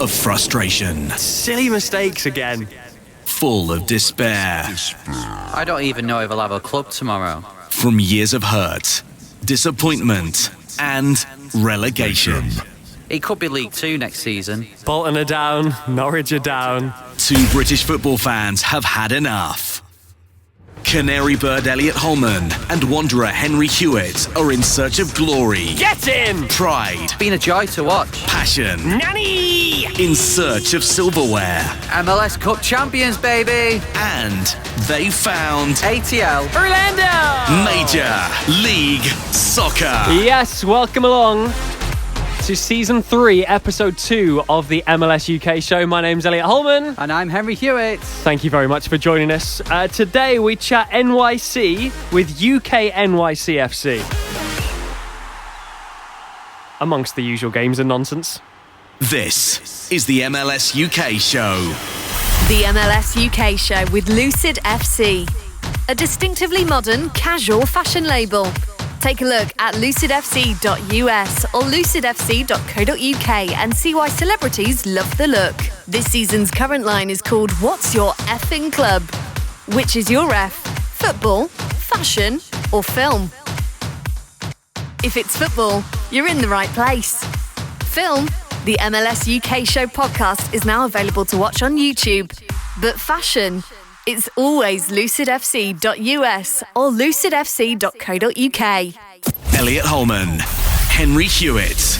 of frustration. Silly mistakes again. Full of despair. I don't even know if I'll have a club tomorrow. From years of hurt, disappointment, and relegation. It could be League 2 next season. Bolton are down, Norwich are down. Two British football fans have had enough. Canary bird Elliot Holman and wanderer Henry Hewitt are in search of glory. Get in! Pride. It's been a joy to watch. Passion. Nanny! In search of silverware. MLS Cup champions, baby! And they found ATL. Orlando! Major League Soccer. Yes, welcome along to Season 3, Episode 2 of the MLS UK show. My name's Elliot Holman. And I'm Henry Hewitt. Thank you very much for joining us. Today we chat NYC with UK NYCFC. Amongst the usual games and nonsense. This is the MLS UK show. The MLS UK show with Lucid FC, a distinctively modern, casual fashion label. Take a look at lucidfc.us or lucidfc.co.uk and see why celebrities love the look. This season's current line is called What's Your Effing Club? Which is your F? Football, fashion, or film? If it's football, you're in the right place. Film, the MLS UK show podcast is now available to watch on YouTube. But fashion, it's always lucidfc.us or lucidfc.co.uk. Elliot Holman, Henry Hewitt,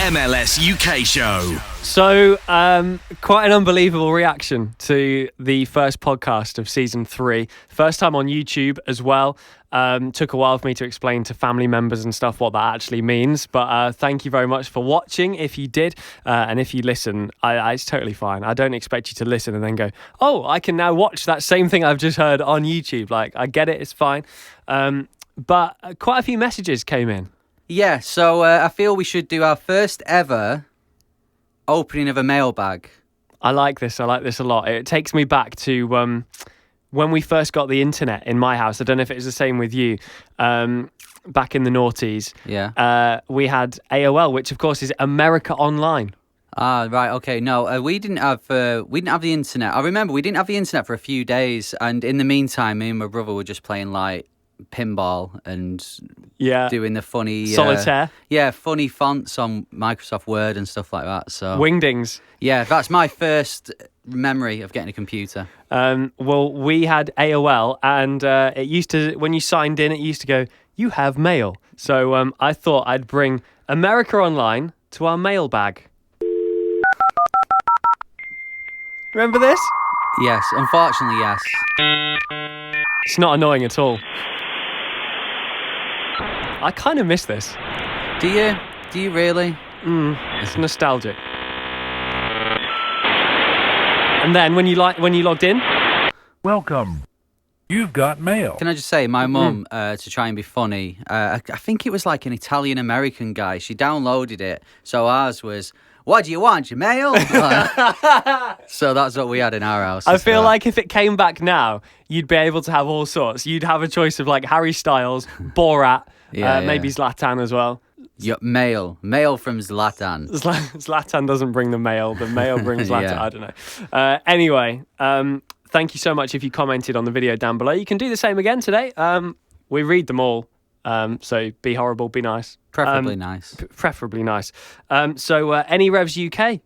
MLS UK show. So, quite an unbelievable reaction to the first podcast of Season 3. First time on YouTube as well. Took a while for me to explain to family members and stuff what that actually means. But thank you very much for watching, if you did. And if you listen, it's totally fine. I don't expect you to listen and then go, oh, I can now watch that same thing I've just heard on YouTube. Like, I get it, it's fine. But quite a few messages came in. Yeah, so I feel we should do our first ever opening of a mailbag. I like this a lot. It takes me back to when we first got the internet in my house. I don't know if it was the same with you. Back in the noughties, we had AOL, which of course is America Online. Ah, right, okay. No, we didn't have the internet. I remember we didn't have the internet for a few days, and in the meantime, me and my brother were just playing like pinball and doing the funny solitaire. Funny fonts on Microsoft Word and stuff like that. So Wingdings. Yeah, that's my first memory of getting a computer. Well, we had AOL, and it used to, when you signed in, it used to go, you have mail. So I thought I'd bring America Online to our mailbag. Remember this? Yes, unfortunately, yes. It's not annoying at all. I kind of miss this. Do you? Do you really? It's nostalgic. And then when you logged in, welcome. You've got mail. Can I just say, my mum, to try and be funny, I think it was like an Italian-American guy. She downloaded it, so ours was, what do you want, your mail? So that's what we had in our house. I feel like if it came back now, you'd be able to have all sorts. You'd have a choice of like Harry Styles, Borat, maybe Zlatan as well. Mail from Zlatan. Zlatan doesn't bring the mail brings Zlatan. I don't know. Anyway, thank you so much if you commented on the video down below. You can do the same again today. We read them all. So be horrible, be nice. Preferably nice. Preferably nice. So Any Revs UK,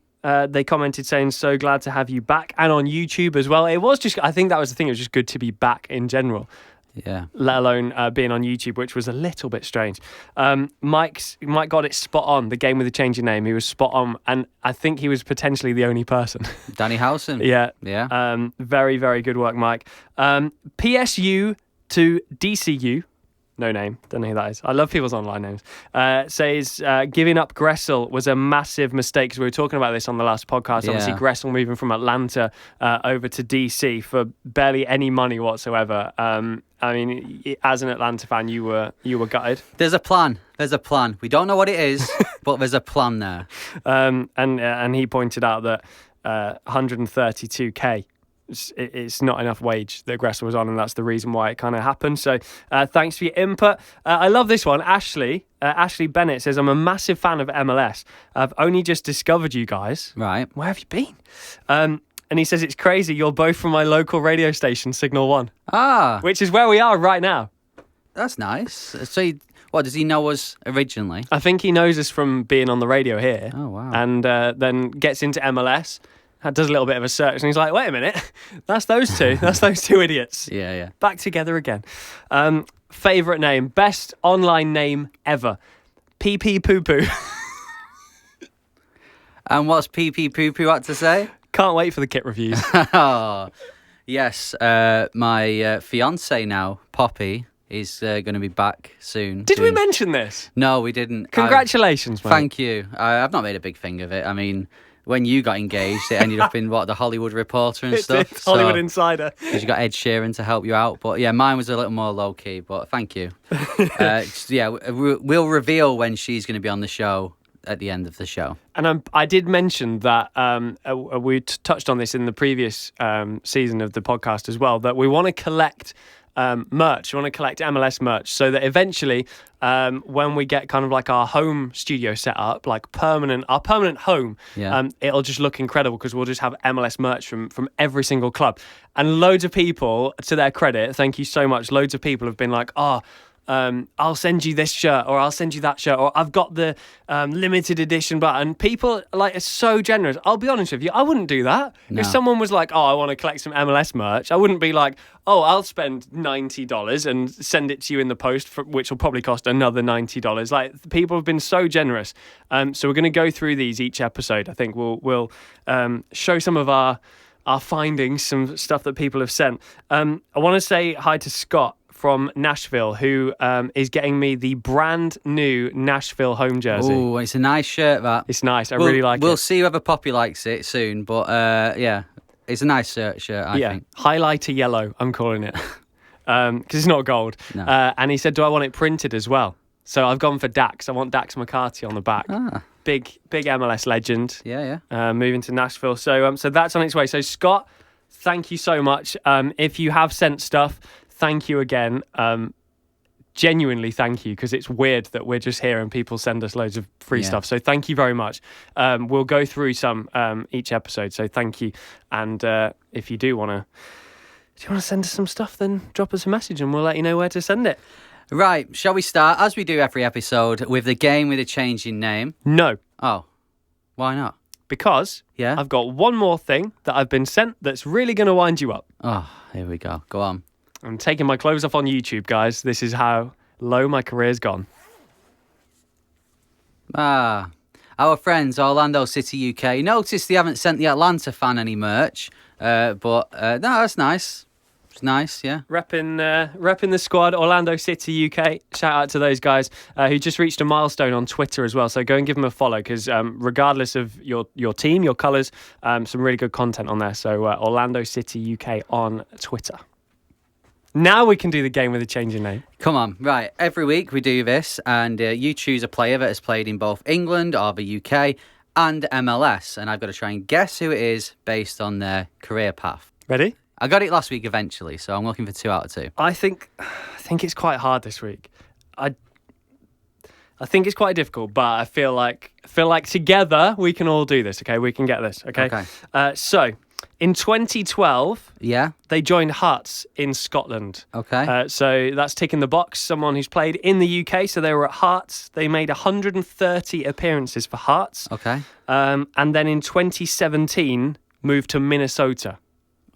they commented saying, so glad to have you back, and on YouTube as well. It was just, I think that was the thing, it was just good to be back in general. Yeah. Let alone being on YouTube, which was a little bit strange. Mike got it spot on. The game with the change of name, he was spot on, and I think he was potentially the only person. Danny Howson. Yeah. Very, very good work, Mike. PSU to DCU. No name, don't know who that is. I love people's online names. Says giving up Gressel was a massive mistake, because we were talking about this on the last podcast. Obviously, Gressel moving from Atlanta over to DC for barely any money whatsoever. I mean, as an Atlanta fan, you were gutted. There's a plan. We don't know what it is, but there's a plan there. And he pointed out that 132k it's not enough wage that Gressel was on, and that's the reason why it kind of happened. So thanks for your input. I love this one. Ashley Bennett says, I'm a massive fan of MLS. I've only just discovered you guys. Right. Where have you been? And he says, it's crazy. You're both from my local radio station, Signal 1. Ah. Which is where we are right now. That's nice. So, does he know us originally? I think he knows us from being on the radio here. Oh, wow. And then gets into MLS, does a little bit of a search, and he's like, wait a minute, that's those two. That's those two idiots. Yeah. Back together again. Favourite name, best online name ever. Pee Pee Poo Poo. And what's Pee Pee Poo Poo had to say? Can't wait for the kit reviews. Oh, yes. My fiance now, Poppy, is going to be back soon. Did we mention this? No, we didn't. Congratulations, mate. Thank you. I've not made a big thing of it. I mean, when you got engaged, it ended up in the Hollywood Reporter and stuff. It's Hollywood Insider. Because you got Ed Sheeran to help you out. But yeah, mine was a little more low key. But thank you. We'll reveal when she's going to be on the show at the end of the show. And I did mention that we touched on this in the previous season of the podcast as well, that we want to collect merch. We want to collect MLS merch so that eventually when we get kind of like our home studio set up, like our permanent home, it'll just look incredible because we'll just have MLS merch from every single club. And loads of people, to their credit, thank you so much, loads of people have been like, I'll send you this shirt, or I'll send you that shirt, or I've got the limited edition button. People are so generous. I'll be honest with you, I wouldn't do that. No. If someone was like, I want to collect some MLS merch, I wouldn't be like, I'll spend $90 and send it to you in the post, which will probably cost another $90. Like, people have been so generous. So we're going to go through these each episode. I think we'll show some of our findings, some stuff that people have sent. I want to say hi to Scott from Nashville, who is getting me the brand new Nashville home jersey. Oh, it's a nice shirt, that. It's nice. I really like it. We'll see whether Poppy likes it soon, but it's a nice shirt, I think. Highlighter yellow, I'm calling it, because it's not gold. No. And he said, do I want it printed as well? So I've gone for Dax. I want Dax McCarty on the back. Big MLS legend. Yeah. Moving to Nashville. So that's on its way. So Scott, thank you so much. If you have sent stuff, thank you again. Genuinely thank you, because it's weird that we're just here and people send us loads of free stuff. So thank you very much. We'll go through some each episode. So thank you. And if you do want to send us some stuff, then drop us a message and we'll let you know where to send it. Right. Shall we start, as we do every episode, with the game with a change in name? No. Oh, why not? Because I've got one more thing that I've been sent that's really going to wind you up. Oh, here we go. Go on. I'm taking my clothes off on YouTube, guys. This is how low my career's gone. Our friends, Orlando City UK, noticed they haven't sent the Atlanta fan any merch, but no, that's nice. It's nice, yeah. Repping the squad, Orlando City UK. Shout out to those guys who just reached a milestone on Twitter as well. So go and give them a follow, because regardless of your team, your colours, some really good content on there. So Orlando City UK on Twitter. Now we can do the game with a change in name. Come on. Right. Every week we do this, and you choose a player that has played in both England or the UK and MLS, and I've got to try and guess who it is based on their career path. Ready? I got it last week eventually, so I'm looking for 2 out of 2. I think it's quite hard this week. I think it's quite difficult, but I feel like together we can all do this. Okay, we can get this. Okay. So in 2012, they joined Hearts in Scotland. Okay. So that's ticking the box. Someone who's played in the UK. So they were at Hearts. They made 130 appearances for Hearts. Okay. And then in 2017 moved to Minnesota.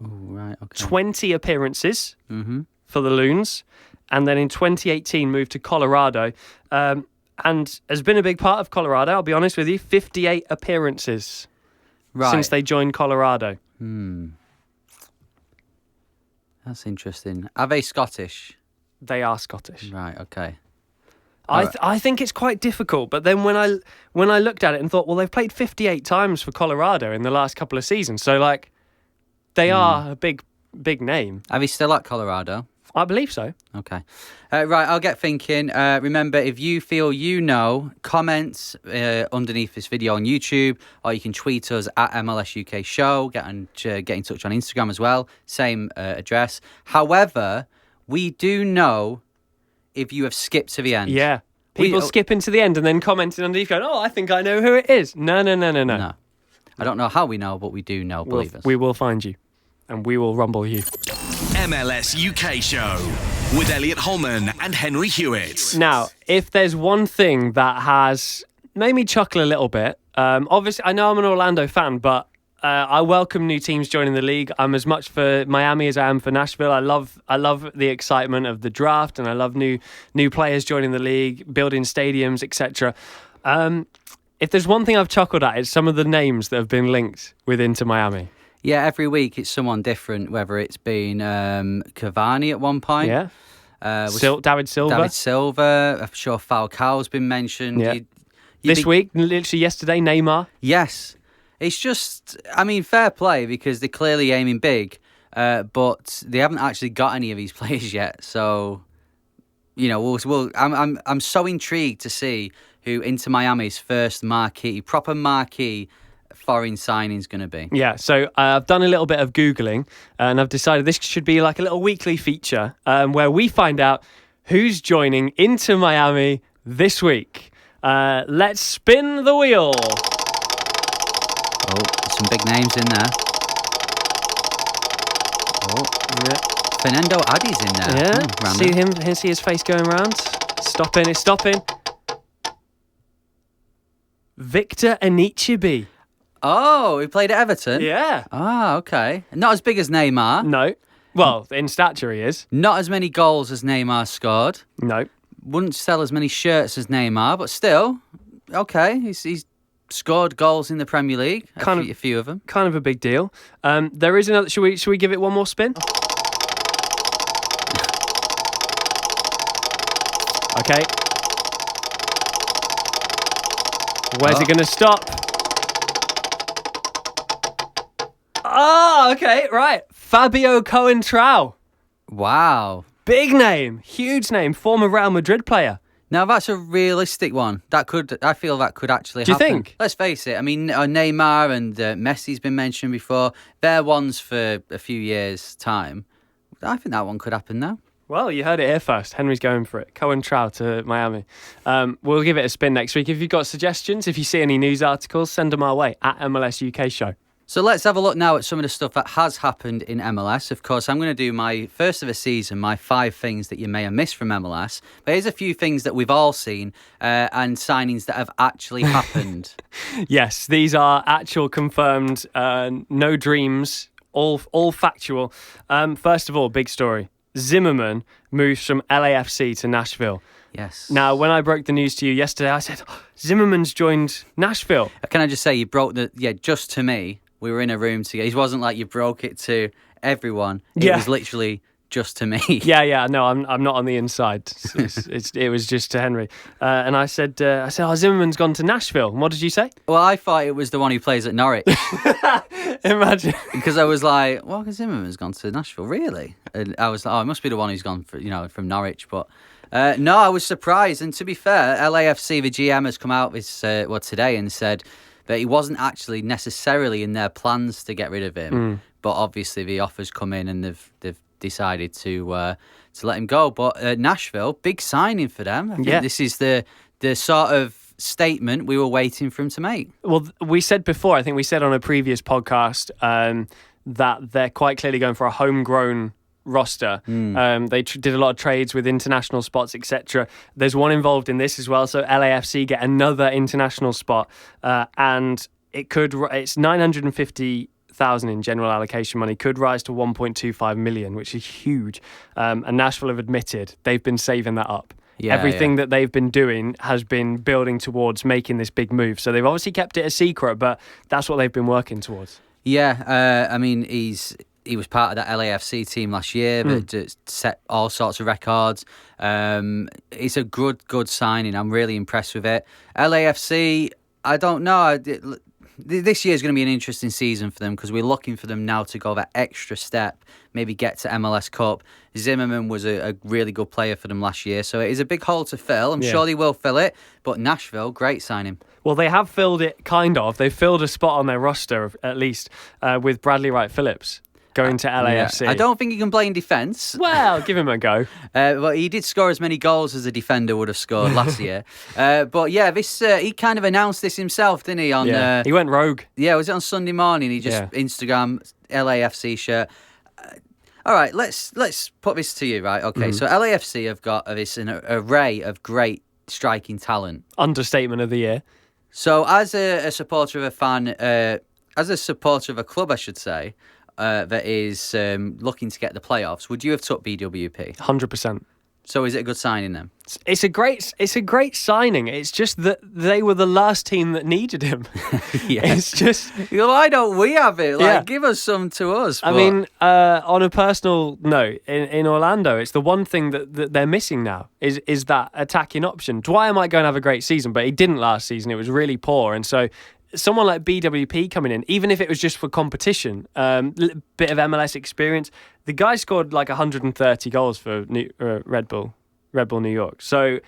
Ooh, right. Okay. 20 appearances for the Loons, and then in 2018 moved to Colorado, and has been a big part of Colorado. I'll be honest with you, 58 appearances since they joined Colorado. That's interesting. Are they Scottish? They are Scottish. Right. Okay. I think it's quite difficult, but then when I looked at it and thought, well, they've played 58 times for Colorado in the last couple of seasons, so like they are a big name. Are they still at Colorado? I believe so. Okay. Right, I'll get thinking. Remember, if you feel you know, comment underneath this video on YouTube, or you can tweet us at MLS UK Show. Get in touch on Instagram as well. Same address. However, we do know if you have skipped to the end. Yeah. People skipping to the end and then commenting underneath going, I think I know who it is. No. No. I don't know how we know, but we do know, believe us. We will find you and we will rumble you. MLS UK Show with Elliot Holman and Henry Hewitt. Now, if there's one thing that has made me chuckle a little bit, obviously I know I'm an Orlando fan, but I welcome new teams joining the league. I'm as much for Miami as I am for Nashville. I love the excitement of the draft, and I love new players joining the league, building stadiums, etc. If there's one thing I've chuckled at, it's some of the names that have been linked with Inter Miami. Yeah, every week it's someone different, whether it's been Cavani at one point. Yeah. David Silva. I'm sure Falcao's been mentioned. Yeah. This week, literally yesterday, Neymar. Yes. It's just, I mean, fair play, because they're clearly aiming big, but they haven't actually got any of these players yet. So, you know, I'm so intrigued to see who Inter Miami's first proper marquee foreign signing is going to be. Yeah, so I've done a little bit of Googling, and I've decided this should be like a little weekly feature where we find out who's joining Inter Miami this week. Let's spin the wheel. Oh, some big names in there. Oh, yeah. Fernando Adi's in there. Yeah, see him. See his face going around. Stopping. Victor Anichebe. Oh, he played at Everton? Yeah. Ah, okay. Not as big as Neymar. No. Well, in stature he is. Not as many goals as Neymar scored. No. Wouldn't sell as many shirts as Neymar, but still, okay. He's scored goals in the Premier League. A few of them. Kind of a big deal. There is another. Should we give it one more spin? Okay. Where's it going to stop? Oh, okay, right. Fabio Coentrao. Wow. Big name, huge name, former Real Madrid player. Now, that's a realistic one. I feel that could actually happen. Do you think? Let's face it. I mean, Neymar and Messi's been mentioned before. They're ones for a few years' time. I think that one could happen now. Well, you heard it here first. Henry's going for it. Coentrao to Miami. We'll give it a spin next week. If you've got suggestions, if you see any news articles, send them our way at MLS UK Show. So let's have a look now at some of the stuff that has happened in MLS. Of course, I'm going to do my first of the season, my 5 things that you may have missed from MLS. But here's a few things that we've all seen and signings that have actually happened. Yes, these are actual confirmed, no dreams, all factual. First of all, big story. Zimmerman moves from LAFC to Nashville. Yes. Now, when I broke the news to you yesterday, I said, Zimmerman's joined Nashville. Can I just say, you broke just to me. We were in a room together. It wasn't like you broke it to everyone. It was literally just to me. Yeah. No, I'm not on the inside. It was just to Henry. And I said, Zimmerman's gone to Nashville. And what did you say? Well, I thought it was the one who plays at Norwich. Imagine. Because I was like, well, Zimmerman's gone to Nashville, really? And I was like, it must be the one who's gone from Norwich. But no, I was surprised. And to be fair, LAFC, the GM, has come out today and said that he wasn't actually necessarily in their plans to get rid of him. But obviously the offers come in and they've decided to let him go. But Nashville, big signing for them. I think this is the sort of statement we were waiting for him to make. Well, we said before, I think we said on a previous podcast that they're quite clearly going for a homegrown roster. They did a lot of trades with international spots, etc. There's one involved in this as well. So LAFC get another international spot, and it's 950,000 in general allocation money, could rise to 1.25 million, which is huge. And Nashville have admitted they've been saving that up. Everything that they've been doing has been building towards making this big move. So they've obviously kept it a secret, but that's what they've been working towards. Yeah, I mean, he was part of that LAFC team last year that set all sorts of records. It's a good signing. I'm really impressed with it. LAFC, I don't know. this year is going to be an interesting season for them because we're looking for them now to go that extra step, maybe get to MLS Cup. Zimmerman was a really good player for them last year, so it is a big hole to fill. I'm sure they will fill it, but Nashville, great signing. Well, they have filled it, kind of. They've filled a spot on their roster, at least, with Bradley Wright Phillips going to LAFC. Yeah. I don't think you can play in defence. Well, give him a go. But he did score as many goals as a defender would have scored last year. But yeah, this he kind of announced this himself, didn't he? He went rogue. Yeah, was it on Sunday morning? He just Instagram LAFC shirt. All right, let's put this to you, right? Okay, so LAFC have got an array of great striking talent. Understatement of the year. So as a supporter of a fan, as a supporter of a club, I should say, that is looking to get the playoffs, would you have took BWP? 100%. So is it a good signing then? It's a great signing. It's just that they were the last team that needed him. It's just why don't we have it? Give us some to us. I mean, on a personal note, in Orlando, it's the one thing that they're missing now is that attacking option. Dwyer might go and have a great season, but he didn't last season. It was really poor, and so someone like BWP coming in, even if it was just for competition, bit of MLS experience, the guy scored like 130 goals for Red Bull New York. So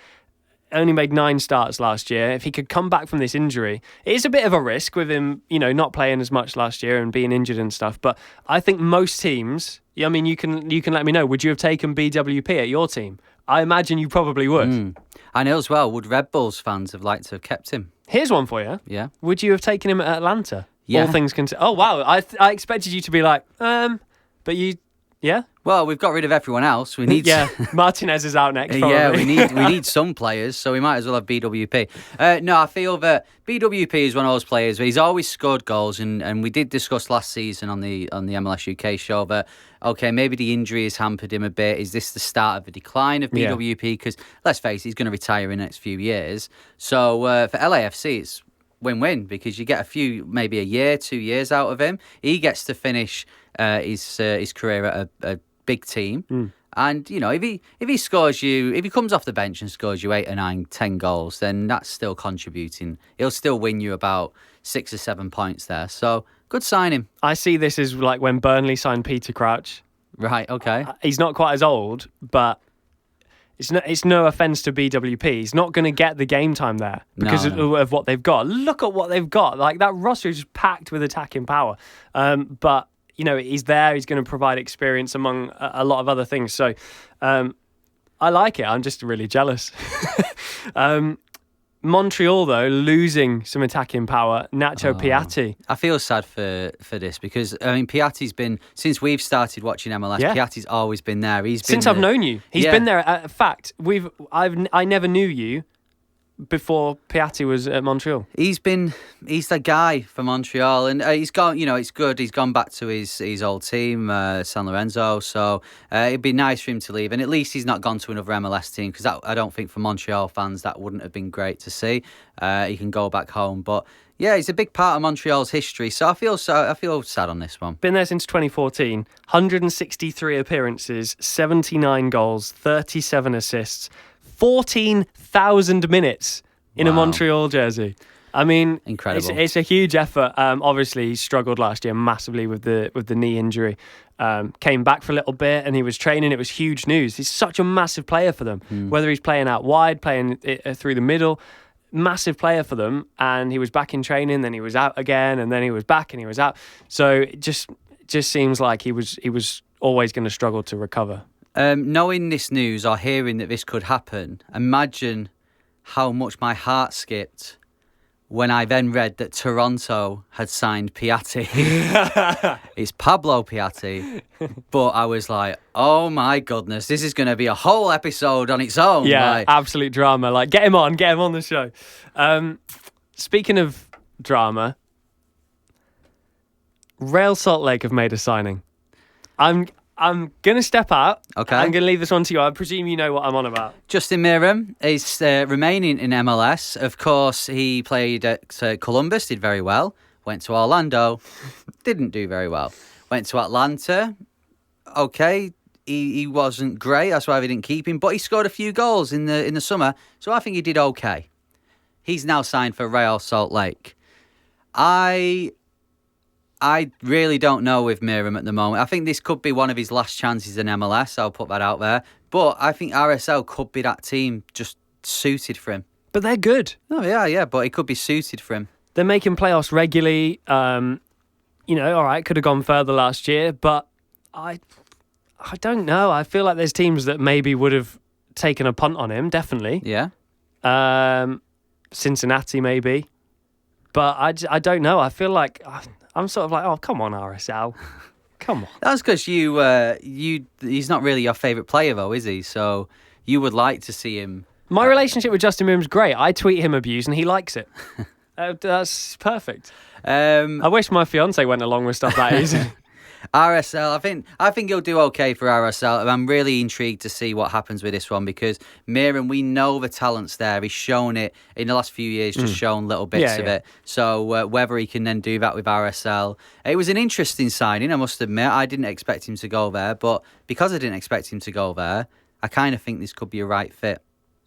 only made 9 starts last year. If he could come back from this injury, it is a bit of a risk with him, not playing as much last year and being injured and stuff. But I think most teams, I mean, you can let me know, would you have taken BWP at your team? I imagine you probably would. I know as well, would Red Bulls fans have liked to have kept him? Here's one for you. Yeah. Would you have taken him at Atlanta? Yeah. All things considered. Oh, wow. I expected you to be like, but you, yeah? Well, we've got rid of everyone else. We need... Martinez is out next, probably. Yeah, we need some players, so we might as well have BWP. No, I feel that BWP is one of those players where he's always scored goals, and we did discuss last season on the MLS UK show that, okay, maybe the injury has hampered him a bit. Is this the start of a decline of BWP? Because, let's face it, he's going to retire in the next few years. So, for LAFC, it's win-win because you get maybe a year, 2 years out of him. He gets to finish his career at a big team. And, if he comes off the bench and scores you 8 or 9, 10 goals, then that's still contributing. He'll still win you about 6 or 7 points there. So, good signing. I see this as like when Burnley signed Peter Crouch. Right, okay. He's not quite as old, but it's no offence to BWP. He's not going to get the game time there because of what they've got. Look at what they've got. Like, that roster is just packed with attacking power. But he's there. He's going to provide experience among a lot of other things. So I like it. I'm just really jealous. Montreal, though, losing some attacking power. Nacho Piatti. I feel sad for this because, I mean, Piatti's been, since we've started watching MLS, Piatti's always been there. Since I've known you. He's been there. In fact, I never knew you before Piatti was at Montreal. He's the guy for Montreal, and he's gone. It's good. He's gone back to his old team, San Lorenzo. So it'd be nice for him to leave, and at least he's not gone to another MLS team because I don't think for Montreal fans that wouldn't have been great to see. He can go back home, but yeah, he's a big part of Montreal's history. So I feel sad on this one. Been there since 2014. 163 appearances, 79 goals, 37 assists. 14,000 minutes in a Montreal jersey. I mean, incredible. It's a huge effort. Obviously, he struggled last year massively with the knee injury. Came back for a little bit and he was training. It was huge news. He's such a massive player for them. Whether he's playing out wide, playing through the middle, massive player for them. And he was back in training, then he was out again, and then he was back and he was out. So it just seems like he was always going to struggle to recover. Knowing this news or hearing that this could happen, imagine how much my heart skipped when I then read that Toronto had signed Piatti. It's Pablo Piatti. But I was like, oh my goodness, this is going to be a whole episode on its own. Yeah, absolute drama. Like, get him on the show. Speaking of drama, Real Salt Lake have made a signing. I'm going to step out. Okay. I'm going to leave this one to you. I presume you know what I'm on about. Justin Meram is remaining in MLS. Of course, he played at Columbus, did very well. Went to Orlando, didn't do very well. Went to Atlanta. Okay, he wasn't great. That's why we didn't keep him. But he scored a few goals in the summer. So I think he did okay. He's now signed for Real Salt Lake. I really don't know with Miram at the moment. I think this could be one of his last chances in MLS. I'll put that out there. But I think RSL could be that team just suited for him. But they're good. Oh, yeah, but it could be suited for him. They're making playoffs regularly. All right, could have gone further last year, but I don't know. I feel like there's teams that maybe would have taken a punt on him, definitely. Yeah. Cincinnati, maybe. But I don't know. I feel like I'm sort of like, oh, come on, RSL. Come on. That's because he's not really your favourite player, though, is he? So you would like to see him. My relationship with Justin Miram's great. I tweet him abuse and he likes it. That's perfect. I wish my fiance went along with stuff that easy. RSL, I think he'll do okay for RSL. I'm really intrigued to see what happens with this one because Miram, we know the talent's there. He's shown it in the last few years, just shown little bits of it. So whether he can then do that with RSL, it was an interesting signing, I must admit. I didn't expect him to go there, but because I didn't expect him to go there, I kind of think this could be a right fit.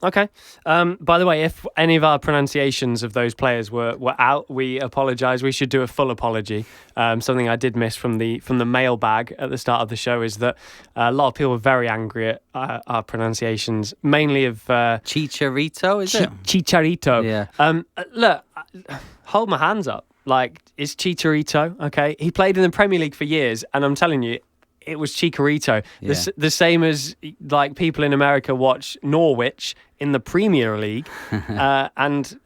Okay. By the way, if any of our pronunciations of those players were out, we apologise. We should do a full apology. Something I did miss from the mailbag at the start of the show is that a lot of people were very angry at our pronunciations, mainly of Chicharito, is it? Chicharito. Yeah. Look, hold my hands up. Like, it's Chicharito, okay? He played in the Premier League for years, and I'm telling you, it was Chicharito. Yeah. The same as like people in America watch Norwich in the Premier League, and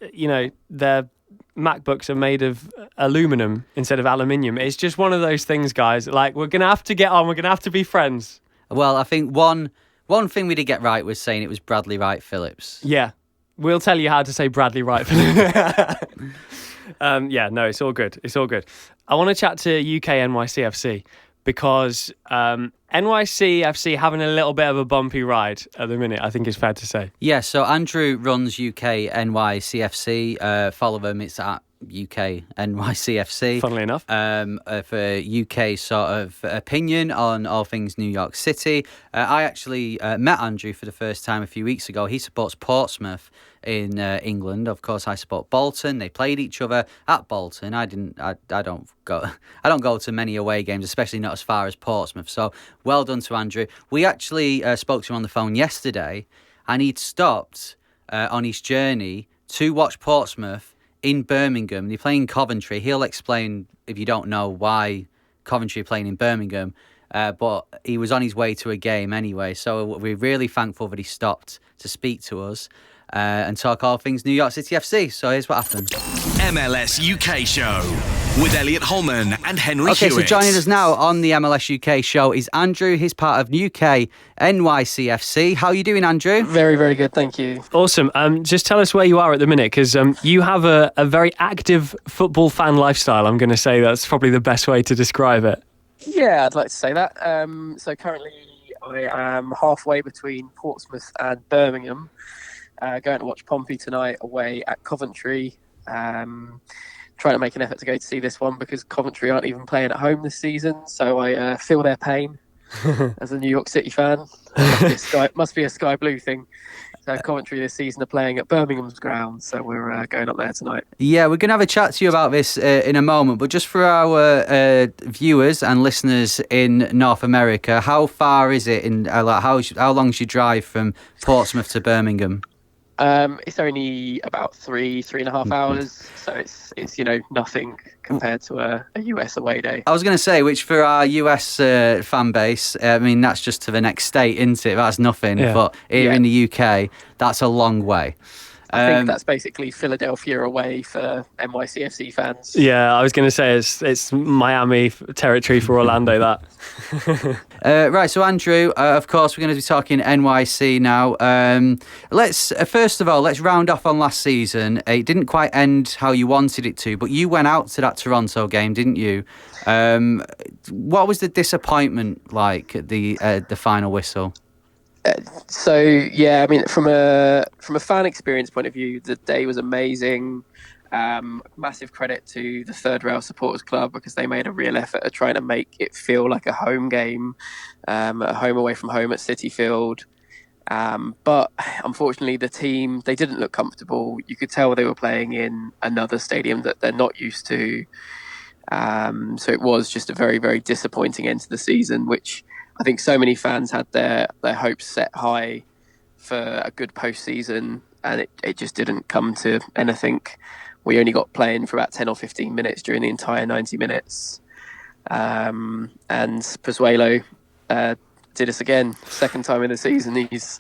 their MacBooks are made of aluminum instead of aluminium. It's just one of those things, guys. Like, we're gonna have to get on. We're gonna have to be friends. Well, I think one thing we did get right was saying it was Bradley Wright Phillips. Yeah, we'll tell you how to say Bradley Wright Phillips. It's all good. It's all good. I want to chat to UK NYCFC. Because NYCFC having a little bit of a bumpy ride at the minute, I think it's fair to say. Yeah, so Andrew runs UK NYCFC. Follow them, it's at UK NYCFC. Funnily enough. For UK sort of opinion on all things New York City. I actually met Andrew for the first time a few weeks ago. He supports Portsmouth in England. Of course, I support Bolton. They played each other at Bolton. I don't go to many away games, especially not as far as Portsmouth. So well done to Andrew. We actually spoke to him on the phone yesterday, and he'd stopped on his journey to watch Portsmouth in Birmingham. They're playing Coventry. He'll explain, if you don't know, why Coventry are playing in Birmingham. But he was on his way to a game anyway. So we're really thankful that he stopped to speak to us and talk all things New York City FC. So here's what happened. MLS UK show with Elliot Holman and Henry Okay, Hewitt. so joining us now on the MLS UK show is Andrew. He's part of UK NYCFC. How are you doing, Andrew? Very, very good, thank you. Awesome. Just tell us where you are at the minute, because you have a very active football fan lifestyle. I'm going to say that's probably the best way to describe it. Yeah, I'd like to say that. So currently I am halfway between Portsmouth and Birmingham. Going to watch Pompey tonight away at Coventry. Trying to make an effort to go to see this one because Coventry aren't even playing at home this season. So I feel their pain as a New York City fan. Must be a Sky Blue thing. So Coventry this season are playing at Birmingham's ground, so we're going up there tonight. Yeah, we're going to have a chat to you about this in a moment, but just for our viewers and listeners in North America, how far is it? How long's your drive from Portsmouth to Birmingham? It's only about 3.5 hours, so it's nothing compared to a US away day. I was going to say, which for our US fan base, I mean, that's just to the next state, isn't it? That's nothing. Yeah. But here in the UK, that's a long way. I think that's basically Philadelphia away for NYCFC fans. Yeah, I was going to say it's Miami territory for Orlando, that. Right, so Andrew, of course, we're going to be talking NYC now. First of all, let's round off on last season. It didn't quite end how you wanted it to, but you went out to that Toronto game, didn't you? What was the disappointment like at the final whistle? So yeah, I mean, from a fan experience point of view, the day was amazing. Massive credit to the Third Rail Supporters Club because they made a real effort at trying to make it feel like a home game, a home away from home at Citi Field. But unfortunately, the team, they didn't look comfortable. You could tell they were playing in another stadium that they're not used to. So it was just a very, very disappointing end to the season, which I think so many fans had their hopes set high for a good postseason, and it just didn't come to anything. We only got playing for about 10 or 15 minutes during the entire 90 minutes. And Pozuelo did us again. Second time in the season, he's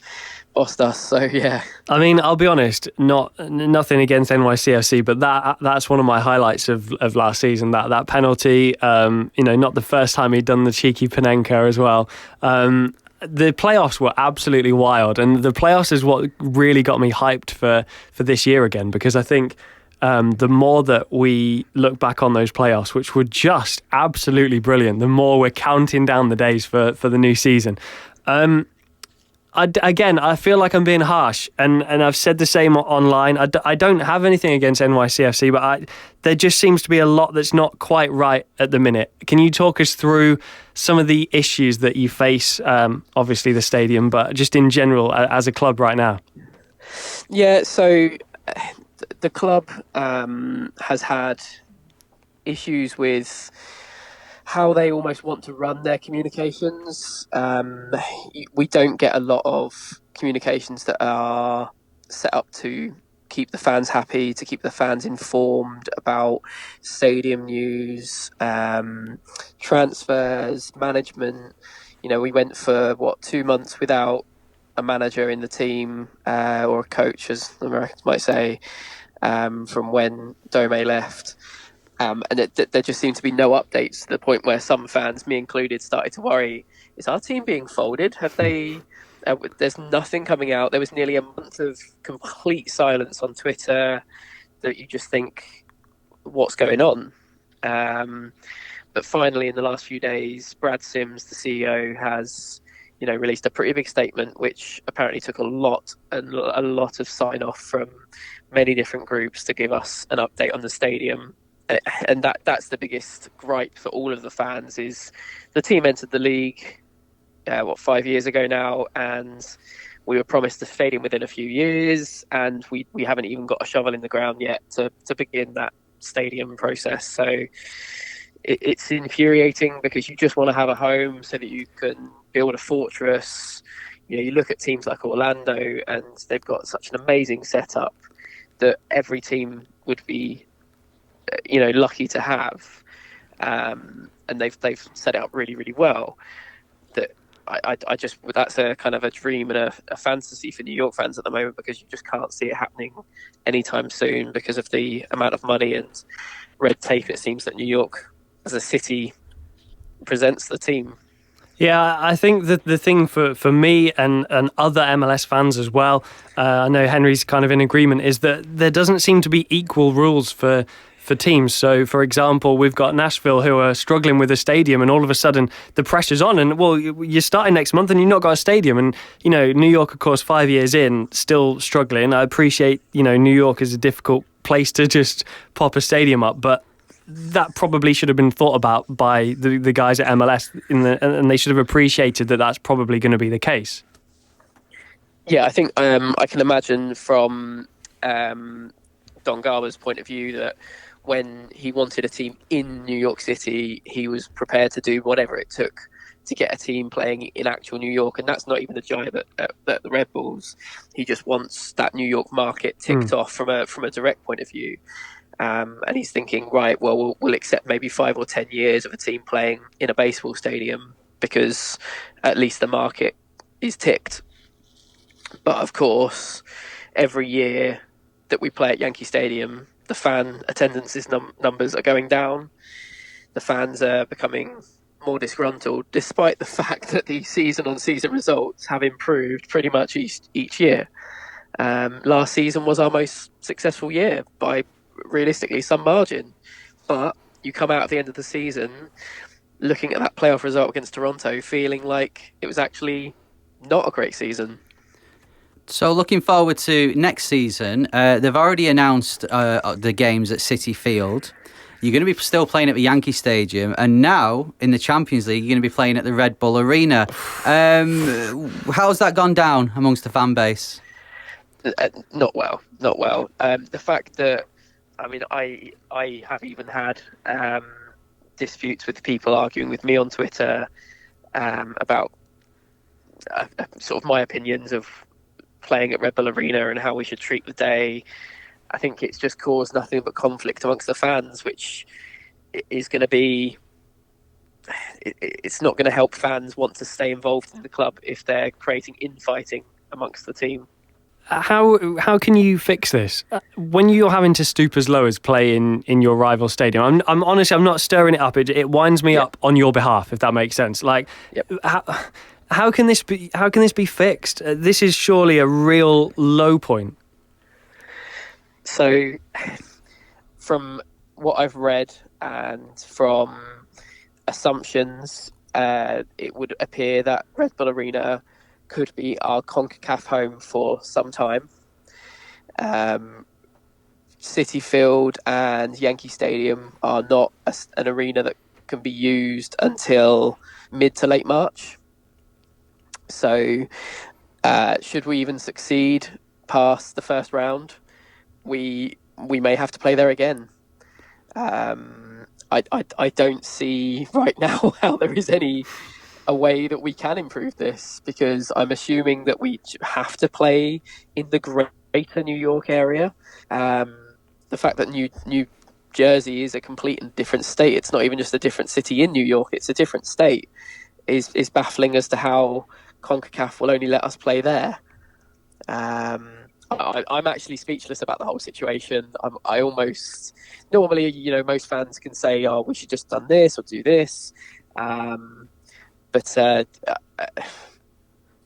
bossed us. So, yeah. I mean, I'll be honest, nothing against NYCFC, but that's one of my highlights of last season. That penalty, not the first time he'd done the cheeky Panenka as well. The playoffs were absolutely wild, and the playoffs is what really got me hyped for this year again, because I think the more that we look back on those playoffs, which were just absolutely brilliant, the more we're counting down the days for the new season. I feel like I'm being harsh, and I've said the same online. I don't have anything against NYCFC, but there just seems to be a lot that's not quite right at the minute. Can you talk us through some of the issues that you face, obviously the stadium, but just in general as a club right now? Yeah, so the club has had issues with how they almost want to run their communications. We don't get a lot of communications that are set up to keep the fans happy, to keep the fans informed about stadium news, transfers, management. We went for 2 months without a manager in the team, or a coach, as the Americans might say, from when Dome left. And there just seemed to be no updates, to the point where some fans, me included, started to worry, is our team being folded? Have they... there's nothing coming out. There was nearly a month of complete silence on Twitter that you just think, what's going on? But finally, in the last few days, Brad Sims, the CEO, has released a pretty big statement, which apparently took a lot of sign-off from many different groups to give us an update on the stadium. And that's the biggest gripe for all of the fans, is the team entered the league 5 years ago now, and we were promised a stadium within a few years, and we haven't even got a shovel in the ground yet to begin that stadium process. So it's infuriating, because you just want to have a home so that you can build a fortress. You look at teams like Orlando, and they've got such an amazing setup that every team would be lucky to have, and they've set it up really, really well. That I just, that's a kind of a dream and a fantasy for New York fans at the moment, because you just can't see it happening anytime soon because of the amount of money and red tape it seems that New York as a city presents the team. Yeah, I think that the thing for me and other MLS fans as well, I know Henry's kind of in agreement, is that there doesn't seem to be equal rules for teams. So, for example, we've got Nashville, who are struggling with a stadium, and all of a sudden the pressure's on, and you're starting next month and you've not got a stadium. And New York, of course, 5 years in, still struggling. I appreciate New York is a difficult place to just pop a stadium up, but that probably should have been thought about by the guys at MLS, and they should have appreciated that that's probably going to be the case. Yeah, I think I can imagine from Don Garber's point of view that when he wanted a team in New York City, he was prepared to do whatever it took to get a team playing in actual New York. And that's not even the jibe at the Red Bulls. He just wants that New York market ticked off from a direct point of view. And he's thinking, right, well, we'll accept maybe 5 or 10 years of a team playing in a baseball stadium, because at least the market is ticked. But of course, every year that we play at Yankee Stadium, the fan attendances numbers are going down. The fans are becoming more disgruntled, despite the fact that the season-on-season results have improved pretty much each year. Last season was our most successful year by, realistically, some margin. But you come out at the end of the season looking at that playoff result against Toronto, feeling like it was actually not a great season. So looking forward to next season, they've already announced the games at Citi Field. You're going to be still playing at the Yankee Stadium, and now in the Champions League, you're going to be playing at the Red Bull Arena. How's that gone down amongst the fan base? Not well. The fact that, I mean, I have even had disputes with people arguing with me on Twitter about sort of my opinions of playing at Red Bull Arena and how we should treat the day. I think it's just caused nothing but conflict amongst the fans, which is going to be... It's not going to help fans want to stay involved in the club if they're creating infighting amongst the team. How can you fix this when you're having to stoop as low as play in your rival stadium? I'm honestly, I'm not stirring it up. It winds me up on your behalf, if that makes sense. Like, how can this be fixed? This is surely a real low point. So, from what I've read and from assumptions, it would appear that Red Bull Arena could be our CONCACAF home for some time. Citi Field and Yankee Stadium are not an arena that can be used until mid to late March. So should we even succeed past the first round, we may have to play there again. I don't see right now how there is a way that we can improve this, because I'm assuming that we have to play in the greater New York area. The fact that New Jersey is a complete and different state, it's not even just a different city in New York, it's a different state, is baffling as to how CONCACAF will only let us play there. I'm actually speechless about the whole situation. I almost... Normally, most fans can say, oh, we should just done this or do this. But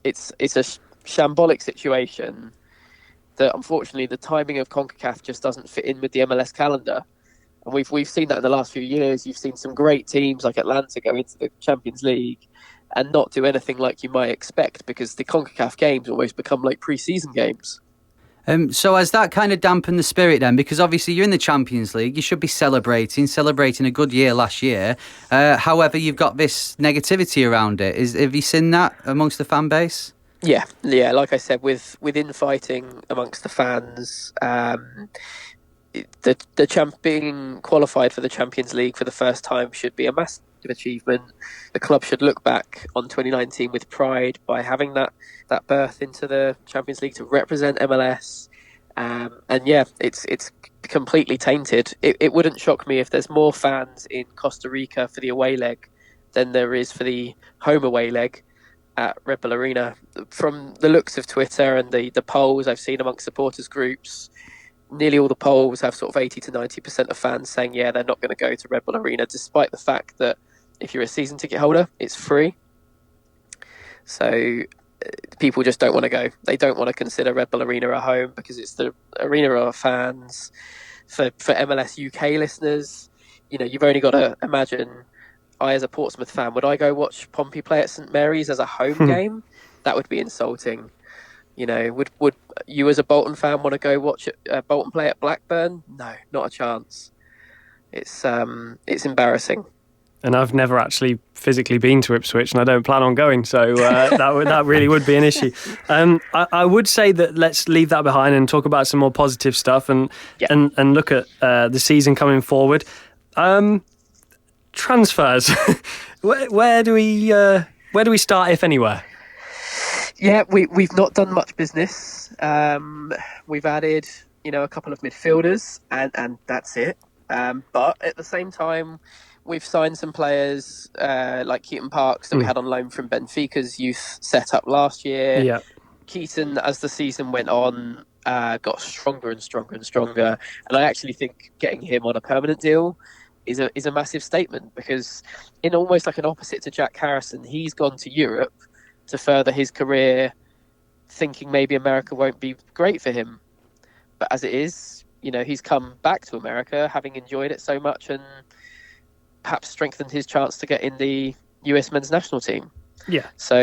it's a shambolic situation that, unfortunately, the timing of CONCACAF just doesn't fit in with the MLS calendar. And we've seen that in the last few years. You've seen some great teams like Atlanta go into the Champions League and not do anything like you might expect, because the CONCACAF games always become like pre-season games. So has that kind of dampened the spirit then? Because obviously you're in the Champions League, you should be celebrating a good year last year. However, you've got this negativity around it. Have you seen that amongst the fan base? Yeah. Like I said, with infighting amongst the fans, being qualified for the Champions League for the first time should be a massive achievement. The club should look back on 2019 with pride by having that berth into the Champions League to represent MLS. It's completely tainted. It wouldn't shock me if there's more fans in Costa Rica for the away leg than there is for the home away leg at Red Bull Arena. From the looks of Twitter and the polls I've seen amongst supporters groups, nearly all the polls have sort of 80 to 90% of fans saying, yeah, they're not going to go to Red Bull Arena, despite the fact that if you're a season ticket holder, it's free. So people just don't want to go. They don't want to consider Red Bull Arena a home because it's the arena of fans. For MLS UK listeners, you've only got to imagine, I as a Portsmouth fan, would I go watch Pompey play at St Mary's as a home game? That would be insulting. Would you as a Bolton fan want to go watch Bolton play at Blackburn? No, not a chance. It's embarrassing. And I've never actually physically been to Ipswich, and I don't plan on going, so that really would be an issue. I would say that let's leave that behind and talk about some more positive stuff and look at the season coming forward. Transfers. where do we start, if anywhere? Yeah, we've not done much business. We've added, a couple of midfielders, and that's it. But at the same time, we've signed some players like Keaton Parks that we had on loan from Benfica's youth setup last year. Yeah. Keaton, as the season went on, got stronger and stronger and stronger. And I actually think getting him on a permanent deal is a massive statement, because in almost like an opposite to Jack Harrison, he's gone to Europe to further his career, thinking maybe America won't be great for him. But as it is, he's come back to America having enjoyed it so much and perhaps strengthened his chance to get in the US men's national team. Yeah. So,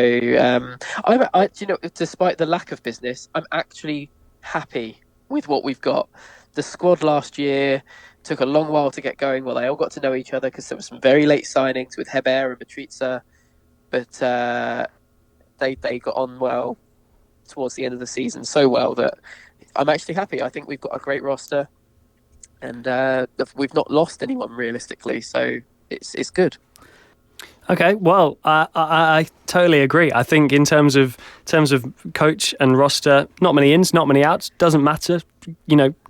I despite the lack of business, I'm actually happy with what we've got. The squad last year took a long while to get going. Well, they all got to know each other because there were some very late signings with Heber and Matrica, but they got on well towards the end of the season, so well that I'm actually happy. I think we've got a great roster, and we've not lost anyone realistically, so it's good. Okay, well, I totally agree. I think in terms of coach and roster, not many ins, not many outs, doesn't matter.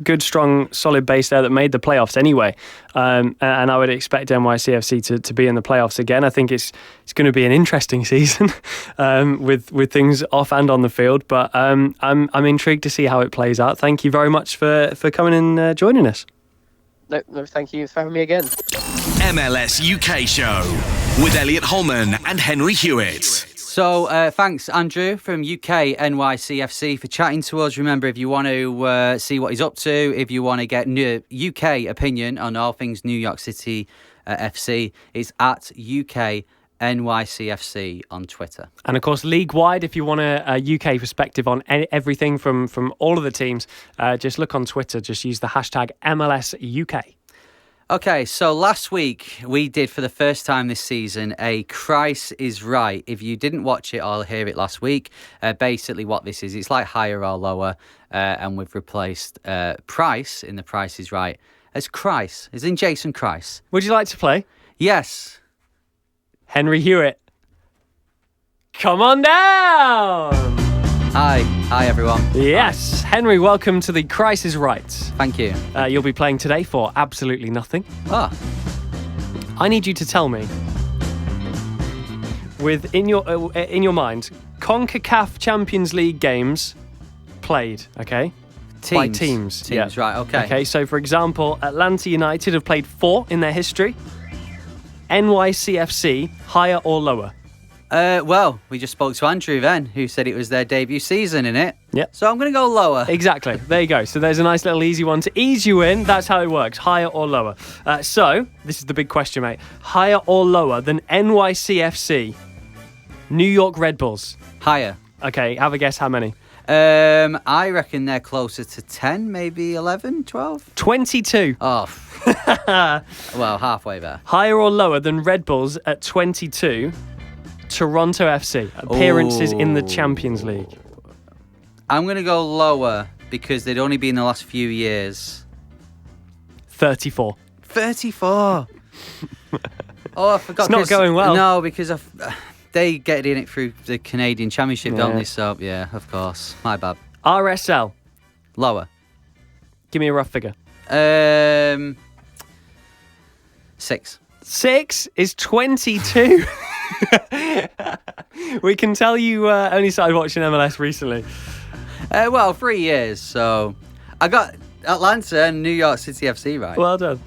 Good, strong, solid base there that made the playoffs anyway. And I would expect NYCFC to be in the playoffs again. I think it's going to be an interesting season with things off and on the field. But I'm intrigued to see how it plays out. Thank you very much for coming and joining us. No, thank you for having me again. MLS UK Show with Elliot Holman and Henry Hewitt. So thanks, Andrew, from UK NYCFC, for chatting to us. Remember, if you want to see what he's up to, if you want to get new UK opinion on all things New York City FC, it's at UK NYCFC on Twitter. And of course, league-wide, if you want a UK perspective on everything from all of the teams, just look on Twitter. Just use the hashtag MLSUK. Okay, so last week we did, for the first time this season, a Price is Right. If you didn't watch it or hear it last week, basically what this is, it's like higher or lower, and we've replaced Price in the Price is Right as Christ, as in Jason Christ. Would you like to play? Yes. Henry Hewitt, come on down! Hi everyone. Yes, Henry, welcome to the Price is Right. Thank you. You'll be playing today for absolutely nothing. I need you to tell me, in your mind, CONCACAF Champions League games played, okay? By teams. Yeah. Right, okay. Okay, so for example, Atlanta United have played 4 in their history. NYCFC, higher or lower? Well, we just spoke to Andrew then, who said it was their debut season in it. Yep. So I'm going to go lower. Exactly. There you go. So there's a nice little easy one to ease you in. That's how it works. Higher or lower. So this is the big question, mate. Higher or lower than NYCFC? New York Red Bulls. Higher. Okay. Have a guess how many? I reckon they're closer to 10, maybe 11, 12? 22. Oh. Well, halfway there. Higher or lower than Red Bulls at 22? Toronto FC, appearances in the Champions League. I'm going to go lower because they'd only been the last few years. 34. 34? Oh, I forgot. It's not going well. No, because they get in it through the Canadian Championship, don't they? So, yeah, of course. My bad. RSL. Lower. Give me a rough figure. 6. 6 is 22. We can tell you only started watching MLS recently. Well, 3 years, so I got Atlanta and New York City FC right. Well done.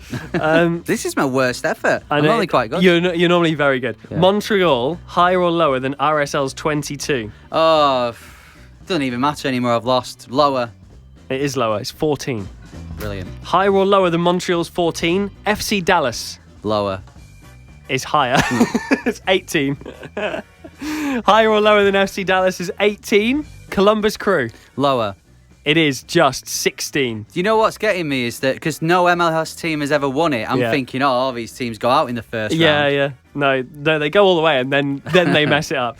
This is my worst effort. I'm only quite good. You're normally very good. Yeah. Montreal, higher or lower than RSL's 22? Oh, doesn't even matter anymore. I've lost. Lower. It is lower. It's 14. Brilliant. Higher or lower than Montreal's 14? FC Dallas Lower. is higher. It's 18. Higher or lower than FC Dallas is 18? Columbus Crew. Lower. It is just 16. Do you know what's getting me is that because no MLS team has ever won it, I'm Yeah. thinking, oh, all these teams go out in the first round. Yeah. No, they go all the way and then they mess it up.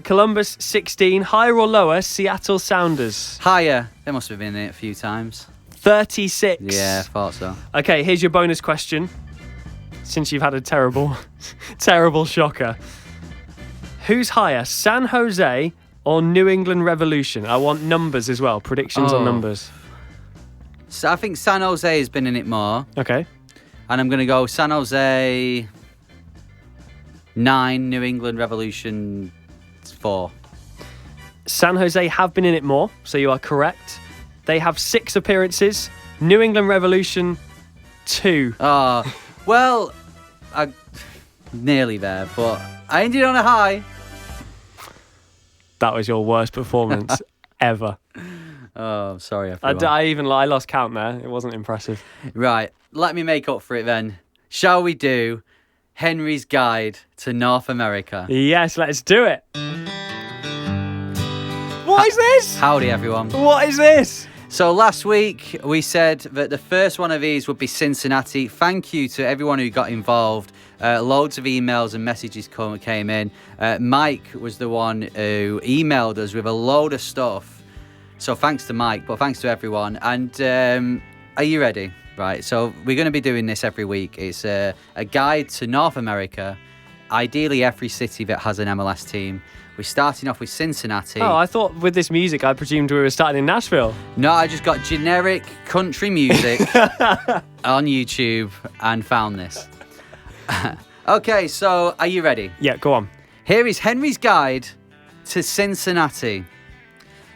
Columbus 16. Higher or lower? Seattle Sounders. Higher. They must have been in it a few times. 36. Yeah, I thought so. Okay, here's your bonus question. Since you've had a terrible shocker. Who's higher, San Jose or New England Revolution? I want numbers as well, predictions on numbers. So I think San Jose has been in it more. Okay. And I'm going to go San Jose 9, New England Revolution 4. San Jose have been in it more, so you are correct. They have 6 appearances. New England Revolution 2. Oh, well, I nearly there, but I ended on a high. That was your worst performance ever. Oh, sorry, everyone. I lost count there. It wasn't impressive. Right, let me make up for it then. Shall we do Henry's Guide to North America? Yes, let's do it. What is this? Howdy, everyone. What is this? So last week we said that the first one of these would be Cincinnati. Thank you to everyone who got involved. Loads of emails and messages came in. Mike was the one who emailed us with a load of stuff. So thanks to Mike, but thanks to everyone. And are you ready? Right, so we're going to be doing this every week. It's a guide to North America, ideally every city that has an MLS team. We're starting off with Cincinnati. Oh, I thought with this music, I presumed we were starting in Nashville. No, I just got generic country music on YouTube and found this. Okay, so are you ready? Yeah, go on. Here is Henry's guide to Cincinnati.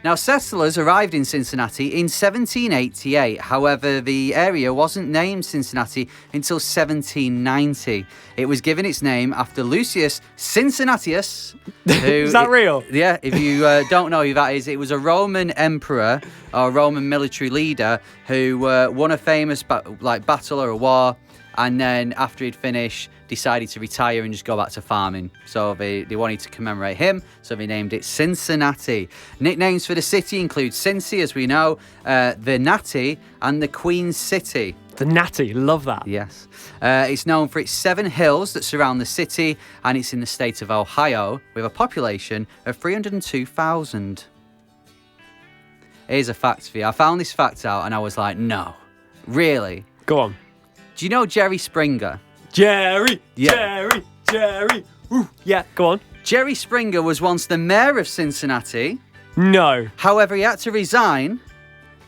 Now, settlers arrived in Cincinnati in 1788. However, the area wasn't named Cincinnati until 1790. It was given its name after Lucius Cincinnatus. Who, Is that real? Yeah, if you don't know who that is, it was a Roman emperor or Roman military leader who won a famous battle or a war, and then after he'd finished, decided to retire and just go back to farming. So they wanted to commemorate him, so they named it Cincinnati. Nicknames for the city include Cincy, as we know, the Natty, and the Queen City. The Natty, love that. Yes. It's known for its 7 hills that surround the city, and it's in the state of Ohio with a population of 302,000. Here's a fact for you. I found this fact out and I was like, no, really? Go on. Do you know Jerry Springer? Jerry, Yeah. Jerry. Ooh. Yeah, go on. Jerry Springer was once the mayor of Cincinnati. No. However, he had to resign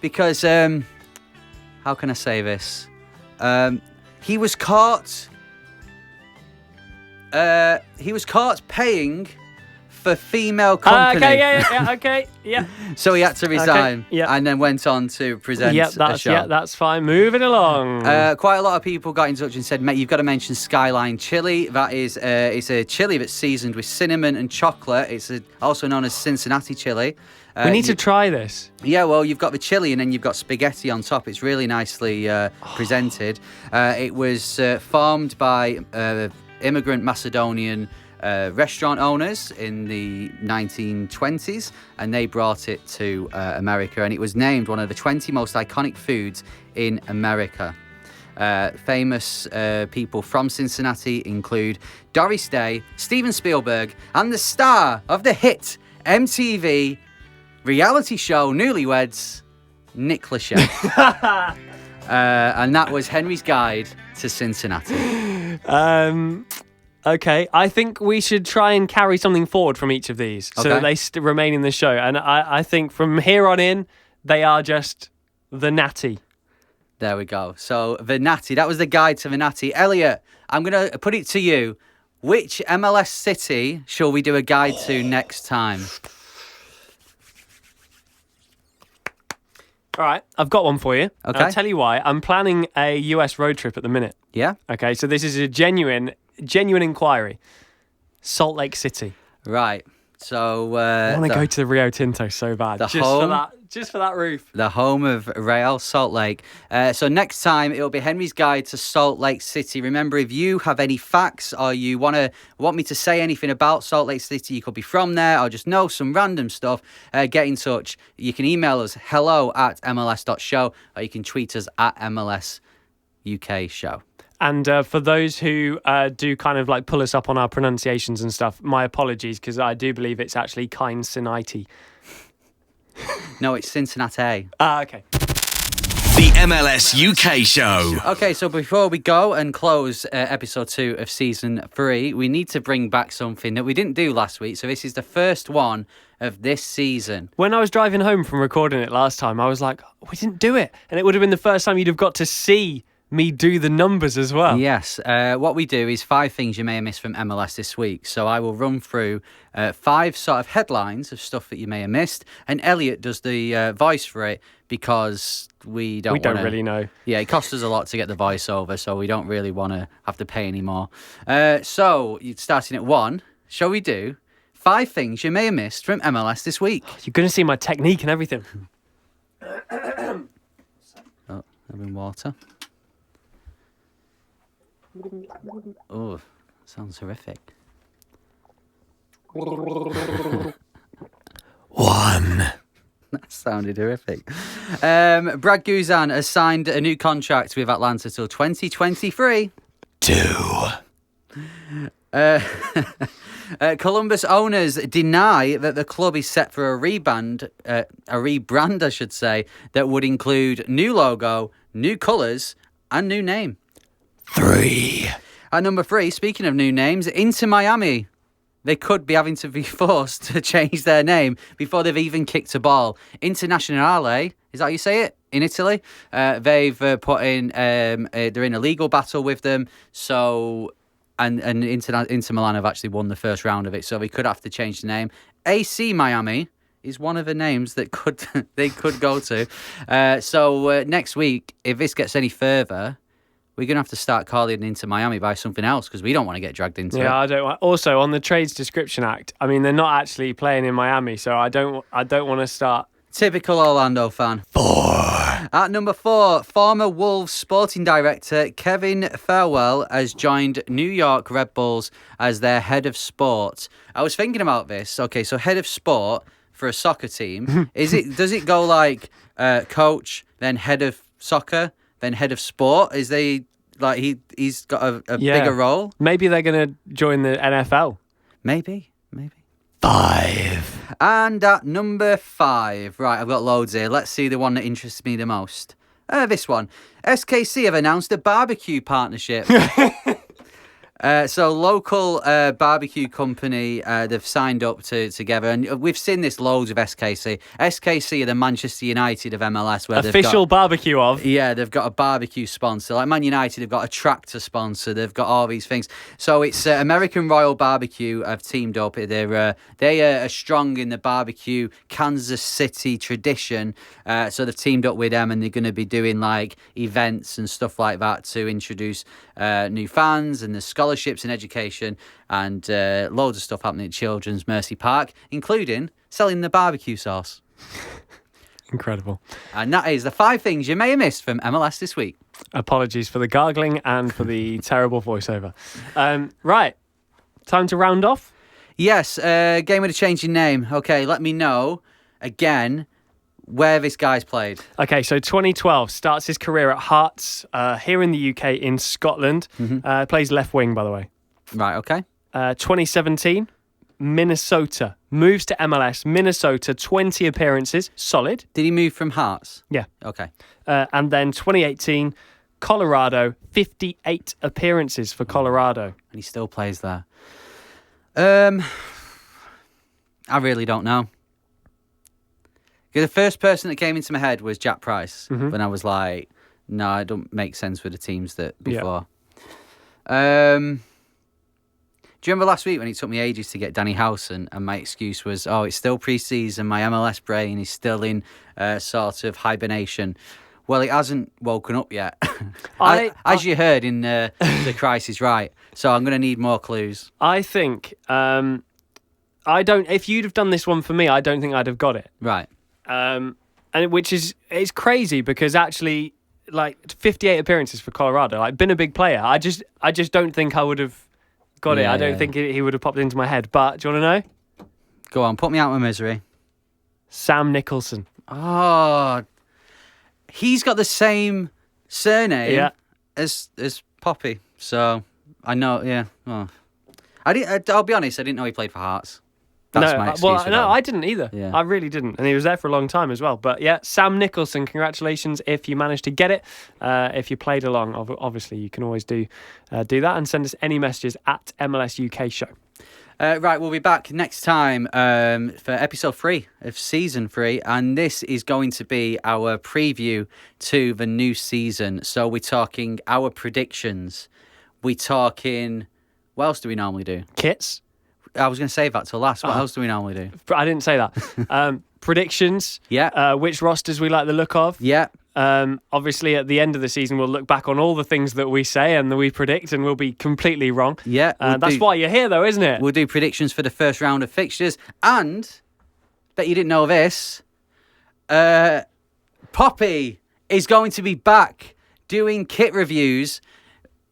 because, how can I say this? He was caught paying for female company. Okay, yeah. So he had to resign, Okay, yeah. and then went on to present a show. Yeah, that's fine. Moving along. Quite a lot of people got in touch and said, mate, you've got to mention Skyline Chili. That is, it's a chili that's seasoned with cinnamon and chocolate. It's also known as Cincinnati chili. We need to try this. Yeah, well, you've got the chili and then you've got spaghetti on top. It's really nicely presented. It was formed by immigrant Macedonian restaurant owners in the 1920s, and they brought it to America, and it was named one of the 20 most iconic foods in America. Famous people from Cincinnati include Doris Day, Steven Spielberg, and the star of the hit MTV reality show Newlyweds, Nick Lachey. And that was Henry's guide to Cincinnati. Okay, I think we should try and carry something forward from each of these so that they remain in the show. And I think from here on in, they are just the Natty. There we go. So the Natty, that was the guide to the Natty. Elliot, I'm going to put it to you. Which MLS city shall we do a guide to next time? All right, I've got one for you. Okay. I'll tell you why. I'm planning a US road trip at the minute. Yeah? Okay, so this is a genuine inquiry. Salt Lake City. Right. So I want to go to the Rio Tinto so bad. Just for that roof. The home of Real Salt Lake. So next time it'll be Henry's guide to Salt Lake City. Remember, if you have any facts or you want me to say anything about Salt Lake City, you could be from there or just know some random stuff, get in touch. You can email us hello@mls.show, or you can tweet us at MLS UK show. And for those who do kind of like pull us up on our pronunciations and stuff, my apologies, because I do believe it's actually Cincinnati. No, it's Cincinnati-Ay. Okay. The MLS UK show. Okay, so before we go and close episode 2 of season 3, we need to bring back something that we didn't do last week. So this is the first one of this season. When I was driving home from recording it last time, I was like, we didn't do it. And it would have been the first time you'd have got to see me do the numbers as well. Yes. What we do is 5 things you may have missed from MLS this week. So I will run through 5 sort of headlines of stuff that you may have missed, and Elliot does the voice for it because we don't really know. Yeah, it costs us a lot to get the voiceover, so we don't really want to have to pay anymore. So starting at 1, shall we do 5 things you may have missed from MLS this week? You're going to see my technique and everything. Oh, having water. Oh, sounds horrific. 1. That sounded horrific. Brad Guzan has signed a new contract with Atlanta till 2023. 2. Columbus owners deny that the club is set for a rebrand, I should say, that would include new logo, new colours, and new name. 3. At number 3, speaking of new names, Inter Miami. They could be having to be forced to change their name before they've even kicked a ball. Cincinnati-Ay, is that how you say it? In Italy. They've put in, they're in a legal battle with them. So, and Inter Milan have actually won the first round of it. So they could have to change the name. AC Miami is one of the names that they could go to. So next week, if this gets any further, we're going to have to start calling Inter Miami by something else because we don't want to get dragged into it. Yeah, I don't. Also, on the Trades Description Act, I mean, they're not actually playing in Miami, so I don't want to start. Typical Orlando fan. 4. At number 4, former Wolves sporting director Kevin Farwell has joined New York Red Bulls as their head of sport. I was thinking about this. Okay, so head of sport for a soccer team, does it go like coach, then head of soccer, then head of sport? Is they like he's got a bigger role? Maybe they're going to join the NFL. Maybe. 5. And at number 5, right, I've got loads here. Let's see the one that interests me the most. This one. SKC have announced a barbecue partnership. So local barbecue company, they've signed up together, and we've seen this loads of SKC. SKC are the Manchester United of MLS, where Official barbecue of. Yeah, they've got a barbecue sponsor. Like Man United, they've got a tractor sponsor. They've got all these things. So it's American Royal Barbecue have teamed up. They are strong in the barbecue Kansas City tradition. So they've teamed up with them, and they're going to be doing like events and stuff like that to introduce new fans and the scholarships and education and loads of stuff happening at Children's Mercy Park, including selling the barbecue sauce. Incredible. And that is the 5 things you may have missed from MLS this week. Apologies for the gargling and for the terrible voiceover. Right, time to round off. Yes, game with a changing name. Okay, let me know again where this guy's played. Okay, so 2012, starts his career at Hearts here in the UK in Scotland. Plays left wing, by the way. Right, okay. 2017, Minnesota. Moves to MLS, Minnesota, 20 appearances. Solid. Did he move from Hearts? Yeah. Okay. And then 2018, Colorado, 58 appearances for Colorado. And he still plays there. I really don't know. The first person that came into my head was Jack Price, when I was like, no, it don't make sense with the teams that before. Yeah. Do you remember last week when it took me ages to get Danny Howson, and my excuse was, it's still pre-season, my MLS brain is still in sort of hibernation. Well, it hasn't woken up yet. As you heard in The Crisis is Right. So I'm going to need more clues. I think, if you'd have done this one for me, I don't think I'd have got it. Right. And it's crazy because actually, like 58 appearances for Colorado, like been a big player. I just don't think I would have got it. I don't think he would have popped into my head. But do you want to know? Go on, put me out of my misery. Sam Nicholson. Oh, he's got the same surname as Poppy, so I know. Yeah. Oh. I'll be honest. I didn't know he played for Hearts. That's my excuse. I didn't either. Yeah. I really didn't. And he was there for a long time as well. But yeah, Sam Nicholson, congratulations if you managed to get it. If you played along, obviously you can always do that and send us any messages at MLS UK Show. Right, we'll be back next time for episode 3 of season 3, and this is going to be our preview to the new season. So we're talking our predictions. We're talking, what else do we normally do? Kits. I was going to save that till last. What else do we normally do? I didn't say that. Predictions. Yeah. Which rosters we like the look of. Yeah. Obviously, at the end of the season, we'll look back on all the things that we say and that we predict, and we'll be completely wrong. Yeah. That's why you're here, though, isn't it? We'll do predictions for the first round of fixtures. And, bet you didn't know this, Poppy is going to be back doing kit reviews.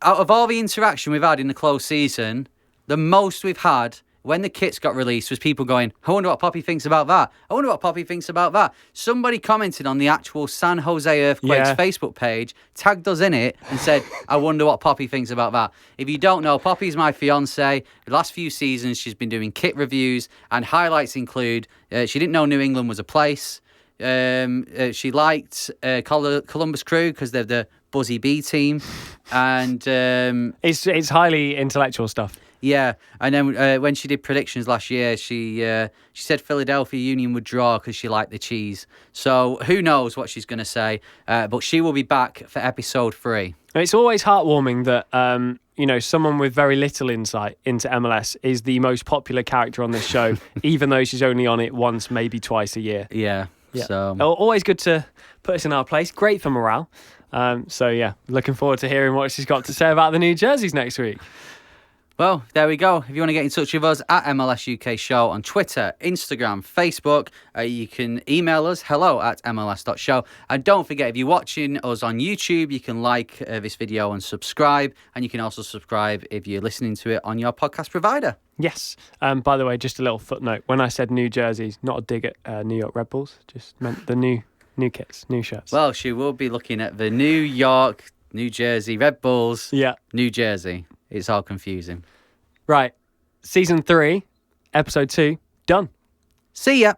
Out of all the interaction we've had in the closed season, the most we've had when the kits got released was people going, I wonder what Poppy thinks about that. I wonder what Poppy thinks about that. Somebody commented on the actual San Jose Earthquakes Facebook page, tagged us in it, and said, I wonder what Poppy thinks about that. If you don't know, Poppy's my fiance. The last few seasons, she's been doing kit reviews, and highlights include she didn't know New England was a place. She liked Columbus Crew because they're the Buzzy Bee team, and it's highly intellectual stuff. Yeah, and then when she did predictions last year, she said Philadelphia Union would draw because she liked the cheese. So who knows what she's going to say? But she will be back for episode 3. It's always heartwarming that someone with very little insight into MLS is the most popular character on this show, even though she's only on it once, maybe twice a year. Yeah. So always good to put us in our place. Great for morale. Looking forward to hearing what she's got to say about the new jerseys next week. Well, there we go. If you want to get in touch with us at MLS UK Show on Twitter, Instagram, Facebook, you can email us hello@mls.show. And don't forget, if you're watching us on YouTube, you can like this video and subscribe. And you can also subscribe if you're listening to it on your podcast provider. Yes. By the way, just a little footnote. When I said new jerseys, not a dig at New York Red Bulls, just meant the new kits, new shirts. Well, she will be looking at the New York, New Jersey Red Bulls, New Jersey. It's all confusing. Right. Season 3, episode 2, done. See ya.